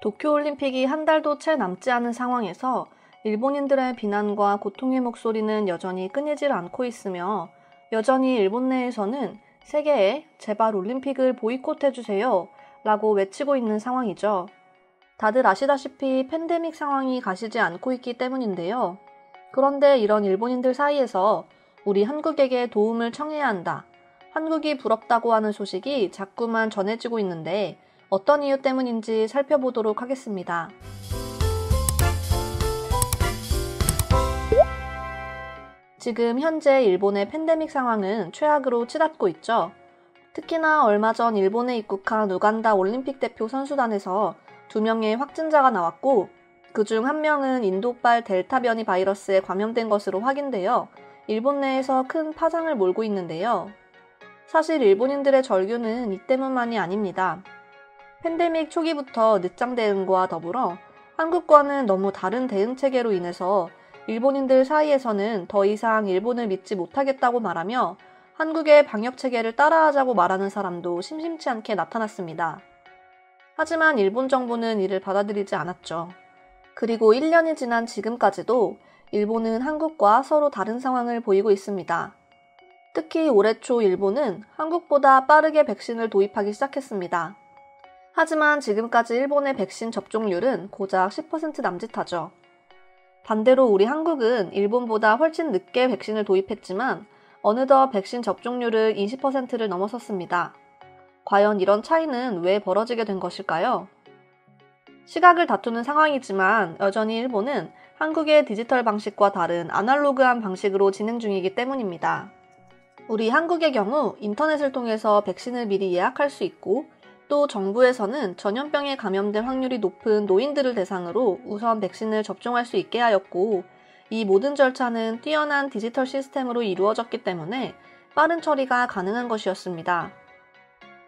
도쿄올림픽이 한 달도 채 남지 않은 상황에서 일본인들의 비난과 고통의 목소리는 여전히 끊이질 않고 있으며 여전히 일본 내에서는 세계에 제발 올림픽을 보이콧해주세요 라고 외치고 있는 상황이죠. 다들 아시다시피 팬데믹 상황이 가시지 않고 있기 때문인데요. 그런데 이런 일본인들 사이에서 우리 한국에게 도움을 청해야 한다. 한국이 부럽다고 하는 소식이 자꾸만 전해지고 있는데 어떤 이유 때문인지 살펴보도록 하겠습니다. 지금 현재 일본의 팬데믹 상황은 최악으로 치닫고 있죠. 특히나 얼마 전 일본에 입국한 우간다 올림픽 대표 선수단에서 2명의 확진자가 나왔고 그중 1명은 인도발 델타 변이 바이러스에 감염된 것으로 확인되어 일본 내에서 큰 파장을 몰고 있는데요. 사실 일본인들의 절규는 이 때문만이 아닙니다. 팬데믹 초기부터 늦장 대응과 더불어 한국과는 너무 다른 대응 체계로 인해서 일본인들 사이에서는 더 이상 일본을 믿지 못하겠다고 말하며 한국의 방역 체계를 따라하자고 말하는 사람도 심심치 않게 나타났습니다. 하지만 일본 정부는 이를 받아들이지 않았죠. 그리고 1년이 지난 지금까지도 일본은 한국과 서로 다른 상황을 보이고 있습니다. 특히 올해 초 일본은 한국보다 빠르게 백신을 도입하기 시작했습니다. 하지만 지금까지 일본의 백신 접종률은 고작 10% 남짓하죠. 반대로 우리 한국은 일본보다 훨씬 늦게 백신을 도입했지만 어느덧 백신 접종률은 20%를 넘어섰습니다. 과연 이런 차이는 왜 벌어지게 된 것일까요? 시각을 다투는 상황이지만 여전히 일본은 한국의 디지털 방식과 다른 아날로그한 방식으로 진행 중이기 때문입니다. 우리 한국의 경우 인터넷을 통해서 백신을 미리 예약할 수 있고 또 정부에서는 전염병에 감염될 확률이 높은 노인들을 대상으로 우선 백신을 접종할 수 있게 하였고 이 모든 절차는 뛰어난 디지털 시스템으로 이루어졌기 때문에 빠른 처리가 가능한 것이었습니다.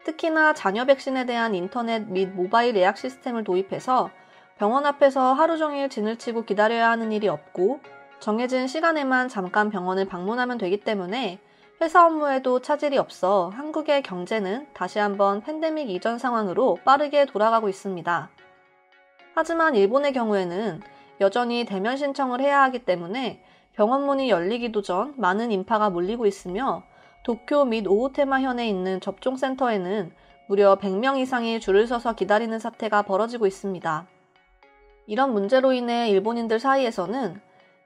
특히나 자녀 백신에 대한 인터넷 및 모바일 예약 시스템을 도입해서 병원 앞에서 하루 종일 진을 치고 기다려야 하는 일이 없고 정해진 시간에만 잠깐 병원을 방문하면 되기 때문에 회사 업무에도 차질이 없어 한국의 경제는 다시 한번 팬데믹 이전 상황으로 빠르게 돌아가고 있습니다. 하지만 일본의 경우에는 여전히 대면 신청을 해야 하기 때문에 병원 문이 열리기도 전 많은 인파가 몰리고 있으며 도쿄 및 오호테마현에 있는 접종센터에는 무려 100명 이상이 줄을 서서 기다리는 사태가 벌어지고 있습니다. 이런 문제로 인해 일본인들 사이에서는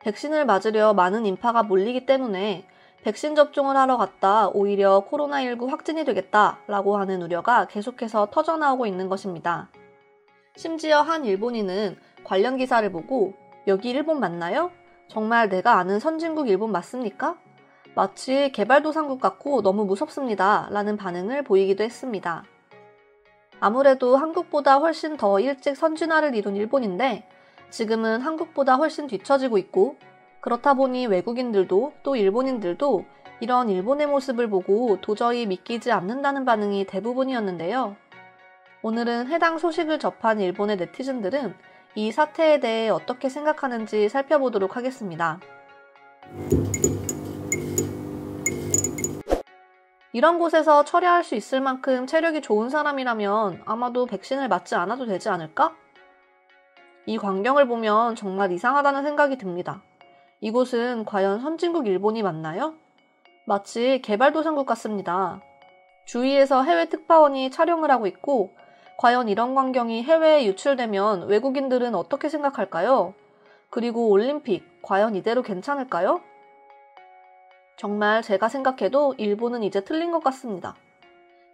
백신을 맞으려 많은 인파가 몰리기 때문에 백신 접종을 하러 갔다 오히려 코로나19 확진이 되겠다라고 하는 우려가 계속해서 터져나오고 있는 것입니다. 심지어 한 일본인은 관련 기사를 보고 여기 일본 맞나요? 정말 내가 아는 선진국 일본 맞습니까? 마치 개발도상국 같고 너무 무섭습니다 라는 반응을 보이기도 했습니다. 아무래도 한국보다 훨씬 더 일찍 선진화를 이룬 일본인데 지금은 한국보다 훨씬 뒤처지고 있고 그렇다 보니 외국인들도 또 일본인들도 이런 일본의 모습을 보고 도저히 믿기지 않는다는 반응이 대부분이었는데요. 오늘은 해당 소식을 접한 일본의 네티즌들은 이 사태에 대해 어떻게 생각하는지 살펴보도록 하겠습니다. 이런 곳에서 처리할 수 있을 만큼 체력이 좋은 사람이라면 아마도 백신을 맞지 않아도 되지 않을까? 이 광경을 보면 정말 이상하다는 생각이 듭니다. 이곳은 과연 선진국 일본이 맞나요? 마치 개발도상국 같습니다. 주위에서 해외 특파원이 촬영을 하고 있고 과연 이런 광경이 해외에 유출되면 외국인들은 어떻게 생각할까요? 그리고 올림픽, 과연 이대로 괜찮을까요? 정말 제가 생각해도 일본은 이제 틀린 것 같습니다.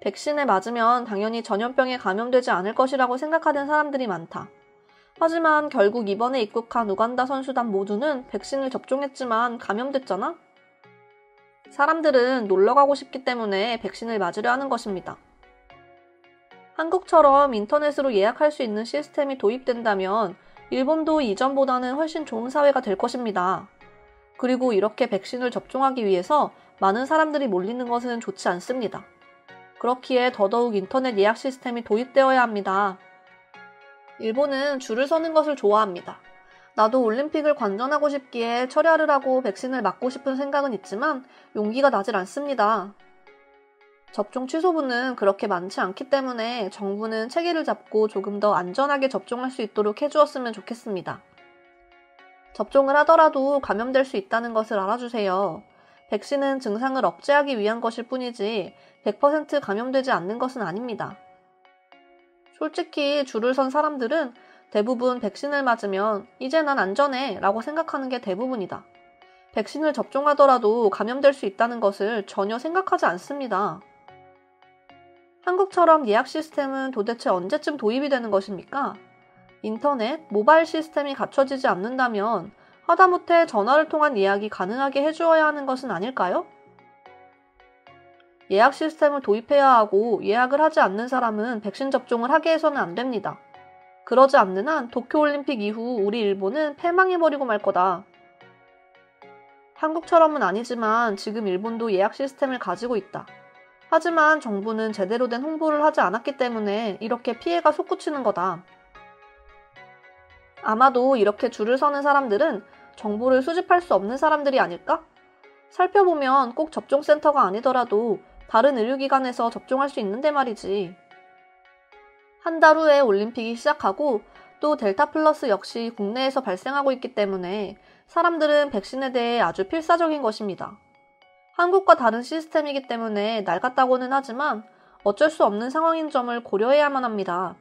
백신에 맞으면 당연히 전염병에 감염되지 않을 것이라고 생각하는 사람들이 많다. 하지만 결국 이번에 입국한 우간다 선수단 모두는 백신을 접종했지만 감염됐잖아? 사람들은 놀러가고 싶기 때문에 백신을 맞으려 하는 것입니다. 한국처럼 인터넷으로 예약할 수 있는 시스템이 도입된다면 일본도 이전보다는 훨씬 좋은 사회가 될 것입니다. 그리고 이렇게 백신을 접종하기 위해서 많은 사람들이 몰리는 것은 좋지 않습니다. 그렇기에 더더욱 인터넷 예약 시스템이 도입되어야 합니다. 일본은 줄을 서는 것을 좋아합니다. 나도 올림픽을 관전하고 싶기에 철야를 하고 백신을 맞고 싶은 생각은 있지만 용기가 나질 않습니다. 접종 취소분은 그렇게 많지 않기 때문에 정부는 체계를 잡고 조금 더 안전하게 접종할 수 있도록 해주었으면 좋겠습니다. 접종을 하더라도 감염될 수 있다는 것을 알아주세요. 백신은 증상을 억제하기 위한 것일 뿐이지 100% 감염되지 않는 것은 아닙니다. 솔직히 줄을 선 사람들은 대부분 백신을 맞으면 이제 난 안전해 라고 생각하는 게 대부분이다. 백신을 접종하더라도 감염될 수 있다는 것을 전혀 생각하지 않습니다. 한국처럼 예약 시스템은 도대체 언제쯤 도입이 되는 것입니까? 인터넷, 모바일 시스템이 갖춰지지 않는다면 하다못해 전화를 통한 예약이 가능하게 해주어야 하는 것은 아닐까요? 예약 시스템을 도입해야 하고 예약을 하지 않는 사람은 백신 접종을 하게 해서는 안 됩니다. 그러지 않는 한 도쿄올림픽 이후 우리 일본은 패망해버리고 말 거다. 한국처럼은 아니지만 지금 일본도 예약 시스템을 가지고 있다. 하지만 정부는 제대로 된 홍보를 하지 않았기 때문에 이렇게 피해가 솟구치는 거다. 아마도 이렇게 줄을 서는 사람들은 정보를 수집할 수 없는 사람들이 아닐까? 살펴보면 꼭 접종센터가 아니더라도 다른 의료기관에서 접종할 수 있는데 말이지. 한 달 후에 올림픽이 시작하고 또 델타 플러스 역시 국내에서 발생하고 있기 때문에 사람들은 백신에 대해 아주 필사적인 것입니다. 한국과 다른 시스템이기 때문에 낡았다고는 하지만 어쩔 수 없는 상황인 점을 고려해야만 합니다.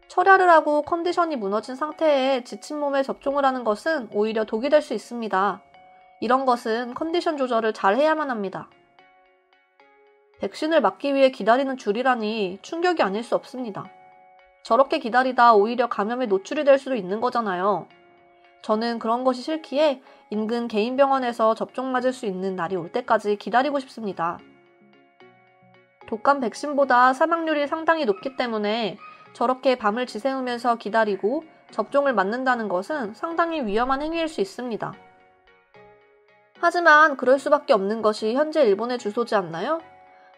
철야를 하고 컨디션이 무너진 상태에 지친 몸에 접종을 하는 것은 오히려 독이 될 수 있습니다. 이런 것은 컨디션 조절을 잘 해야만 합니다. 백신을 맞기 위해 기다리는 줄이라니 충격이 아닐 수 없습니다. 저렇게 기다리다 오히려 감염에 노출이 될 수도 있는 거잖아요. 저는 그런 것이 싫기에 인근 개인 병원에서 접종 맞을 수 있는 날이 올 때까지 기다리고 싶습니다. 독감 백신보다 사망률이 상당히 높기 때문에 저렇게 밤을 지새우면서 기다리고 접종을 맞는다는 것은 상당히 위험한 행위일 수 있습니다. 하지만 그럴 수밖에 없는 것이 현재 일본의 주소지 않나요?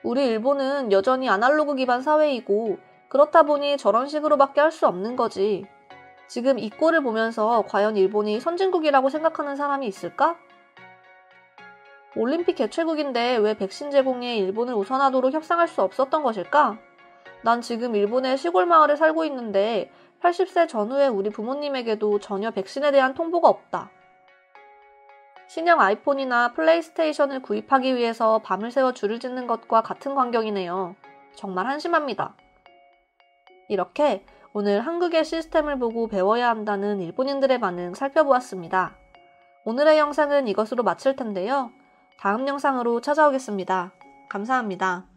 우리 일본은 여전히 아날로그 기반 사회이고 그렇다 보니 저런 식으로밖에 할 수 없는 거지. 지금 이 꼴을 보면서 과연 일본이 선진국이라고 생각하는 사람이 있을까? 올림픽 개최국인데 왜 백신 제공에 일본을 우선하도록 협상할 수 없었던 것일까? 난 지금 일본의 시골 마을에 살고 있는데 80세 전후의 우리 부모님에게도 전혀 백신에 대한 통보가 없다. 신형 아이폰이나 플레이스테이션을 구입하기 위해서 밤을 새워 줄을 짓는 것과 같은 광경이네요. 정말 한심합니다. 이렇게 오늘 한국의 시스템을 보고 배워야 한다는 일본인들의 반응 살펴보았습니다. 오늘의 영상은 이것으로 마칠 텐데요. 다음 영상으로 찾아오겠습니다. 감사합니다.